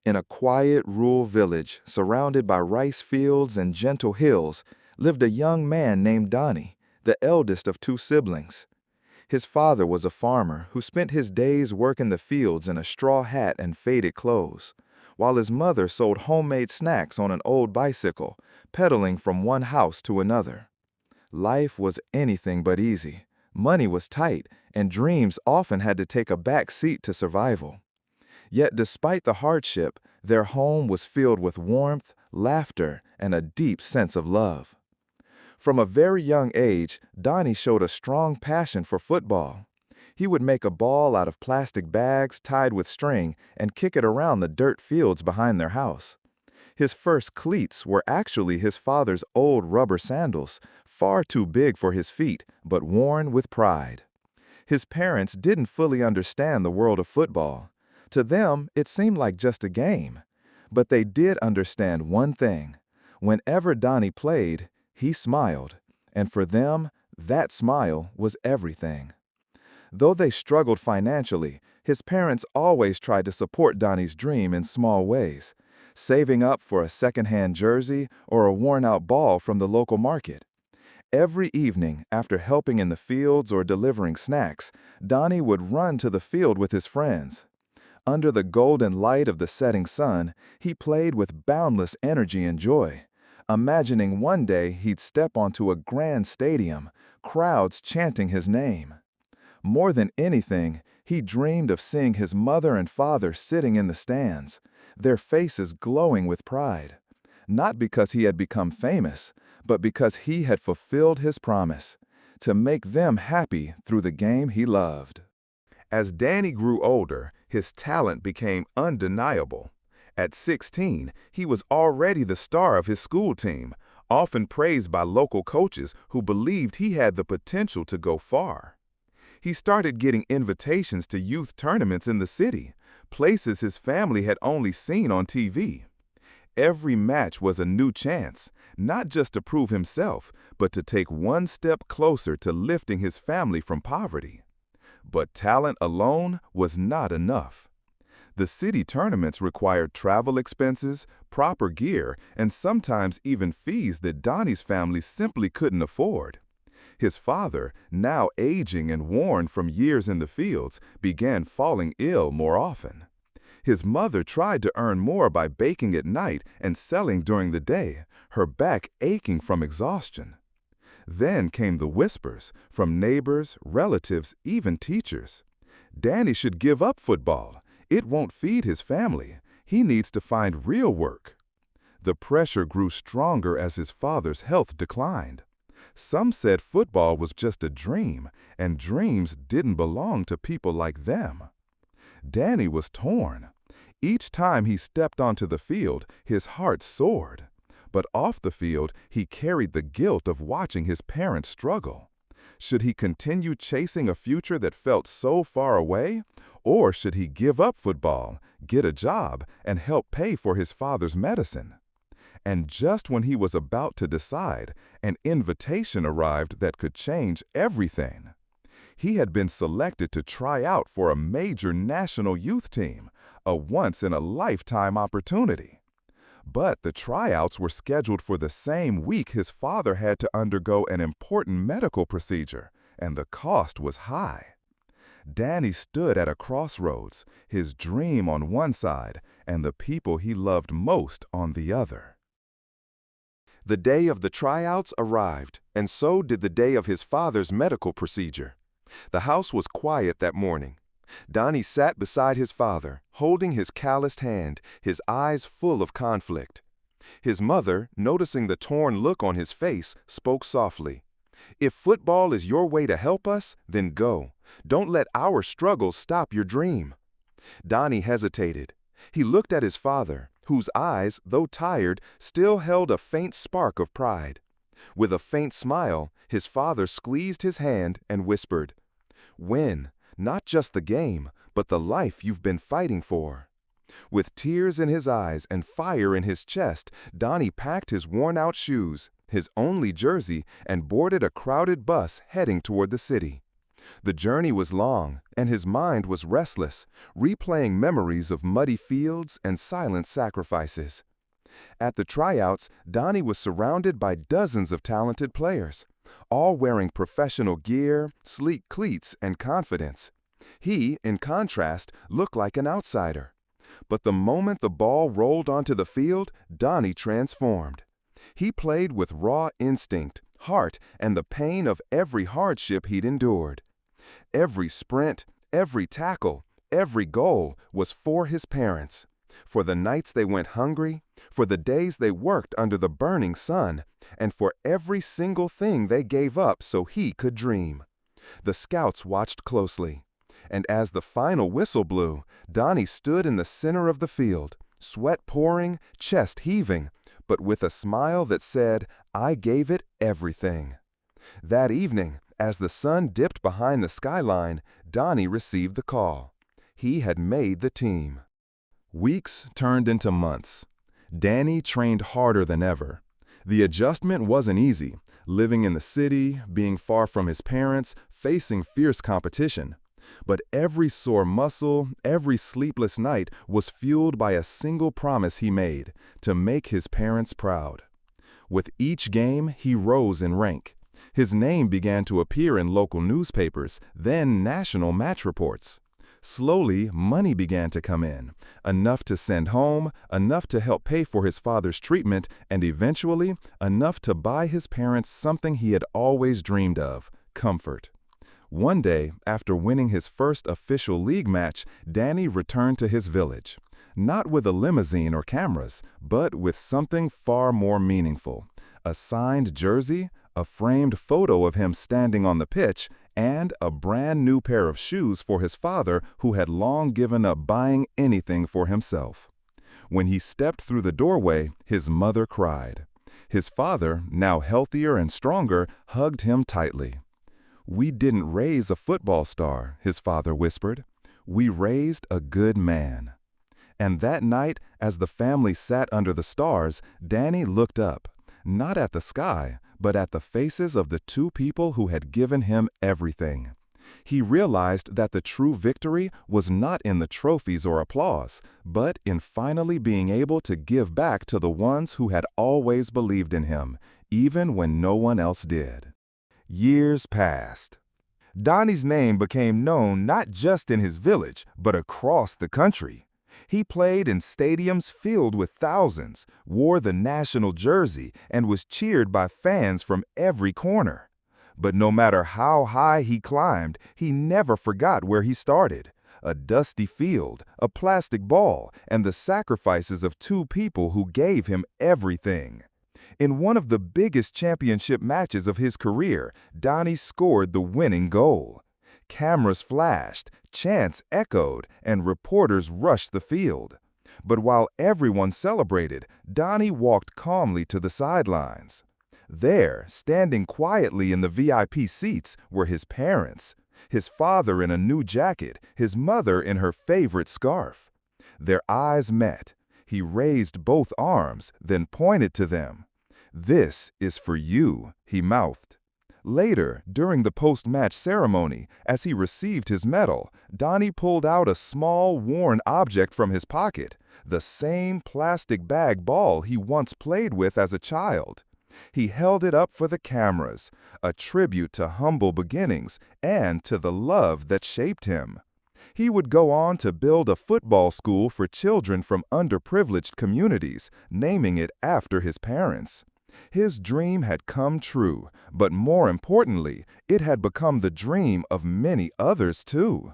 In a quiet rural village surrounded by rice fields and gentle hills lived a young man named Dani, the eldest of two siblings. His father was a farmer who spent his days working the fields in a straw hat and faded clothes, while his mother sold homemade snacks on an old bicycle, pedaling from one house to another. Life was anything but easy. Money was tight, and dreams often had to take a back seat to survival. Yet despite the hardship, their home was filled with warmth, laughter, and a deep sense of love. From a very young age, Dani showed a strong passion for football. He would make a ball out of plastic bags tied with string and kick it around the dirt fields behind their house. His first cleats were actually his father's old rubber sandals, far too big for his feet, but worn with pride. His parents didn't fully understand the world of football. To them, it seemed like just a game. But they did understand one thing. Whenever Dani played, he smiled, and for them, that smile was everything. Though they struggled financially, his parents always tried to support Dani's dream in small ways, saving up for a second-hand jersey or a worn-out ball from the local market. Every evening, after helping in the fields or delivering snacks, Dani would run to the field with his friends. Under the golden light of the setting sun, he played with boundless energy and joy, imagining one day he'd step onto a grand stadium, crowds chanting his name. More than anything, he dreamed of seeing his mother and father sitting in the stands, their faces glowing with pride. Not because he had become famous, but because he had fulfilled his promise, to make them happy through the game he loved. As Dani grew older, his talent became undeniable. At 16, he was already the star of his school team, often praised by local coaches who believed he had the potential to go far. He started getting invitations to youth tournaments in the city, places his family had only seen on TV. Every match was a new chance, not just to prove himself, but to take one step closer to lifting his family from poverty. But talent alone was not enough. The city tournaments required travel expenses, proper gear, and sometimes even fees that Dani's family simply couldn't afford. His father, now aging and worn from years in the fields, began falling ill more often. His mother tried to earn more by baking at night and selling during the day, her back aching from exhaustion. Then came the whispers from neighbors, relatives, even teachers. Dani should give up football. It won't feed his family. He needs to find real work. The pressure grew stronger as his father's health declined. Some said football was just a dream, and dreams didn't belong to people like them. Dani was torn. Each time he stepped onto the field, his heart soared. But off the field, he carried the guilt of watching his parents struggle. Should he continue chasing a future that felt so far away? Or should he give up football, get a job, and help pay for his father's medicine? And just when he was about to decide, an invitation arrived that could change everything. He had been selected to try out for a major national youth team, a once-in-a-lifetime opportunity. But the tryouts were scheduled for the same week his father had to undergo an important medical procedure, and the cost was high. Dani stood at a crossroads, his dream on one side and the people he loved most on the other. The day of the tryouts arrived, and so did the day of his father's medical procedure. The house was quiet that morning. Dani sat beside his father, holding his calloused hand, his eyes full of conflict. His mother, noticing the torn look on his face, spoke softly. "If football is your way to help us, then go. Don't let our struggles stop your dream." Dani hesitated. He looked at his father, whose eyes, though tired, still held a faint spark of pride. With a faint smile, his father squeezed his hand and whispered, "Win. Not just the game, but the life you've been fighting for." With tears in his eyes and fire in his chest, Dani packed his worn-out shoes, his only jersey, and boarded a crowded bus heading toward the city. The journey was long, and his mind was restless, replaying memories of muddy fields and silent sacrifices. At the tryouts, Dani was surrounded by dozens of talented players, all wearing professional gear, sleek cleats, and confidence. He, in contrast, looked like an outsider. But the moment the ball rolled onto the field, Dani transformed. He played with raw instinct, heart, and the pain of every hardship he'd endured. Every sprint, every tackle, every goal was for his parents, for the nights they went hungry, for the days they worked under the burning sun, and for every single thing they gave up so he could dream. The scouts watched closely, and as the final whistle blew, Dani stood in the center of the field, sweat pouring, chest heaving, but with a smile that said, "I gave it everything." That evening, as the sun dipped behind the skyline, Dani received the call. He had made the team. Weeks turned into months. Dani trained harder than ever. The adjustment wasn't easy, living in the city, being far from his parents, facing fierce competition. But every sore muscle, every sleepless night was fueled by a single promise he made, to make his parents proud. With each game, he rose in rank. His name began to appear in local newspapers, then national match reports. Slowly, money began to come in, enough to send home, enough to help pay for his father's treatment, and eventually, enough to buy his parents something he had always dreamed of: comfort. One day, after winning his first official league match, Dani returned to his village. Not with a limousine or cameras, but with something far more meaningful: a signed jersey, a framed photo of him standing on the pitch, and a brand new pair of shoes for his father, who had long given up buying anything for himself. When he stepped through the doorway, his mother cried. His father, now healthier and stronger, hugged him tightly. "We didn't raise a football star," his father whispered. "We raised a good man." And that night, as the family sat under the stars, Dani looked up, not at the sky, but at the faces of the two people who had given him everything. He realized that the true victory was not in the trophies or applause, but in finally being able to give back to the ones who had always believed in him, even when no one else did. Years passed. Dani's name became known not just in his village, but across the country. He played in stadiums filled with thousands, wore the national jersey, and was cheered by fans from every corner. But no matter how high he climbed, he never forgot where he started: a dusty field, a plastic ball, and the sacrifices of two people who gave him everything. In one of the biggest championship matches of his career, Dani scored the winning goal. Cameras flashed, chants echoed, and reporters rushed the field. But while everyone celebrated, Dani walked calmly to the sidelines. There, standing quietly in the VIP seats, were his parents. His father in a new jacket, his mother in her favorite scarf. Their eyes met. He raised both arms, then pointed to them. "This is for you," he mouthed. Later, during the post-match ceremony, as he received his medal, Dani pulled out a small, worn object from his pocket, the same plastic bag ball he once played with as a child. He held it up for the cameras, a tribute to humble beginnings and to the love that shaped him. He would go on to build a football school for children from underprivileged communities, naming it after his parents. His dream had come true, but more importantly, it had become the dream of many others too.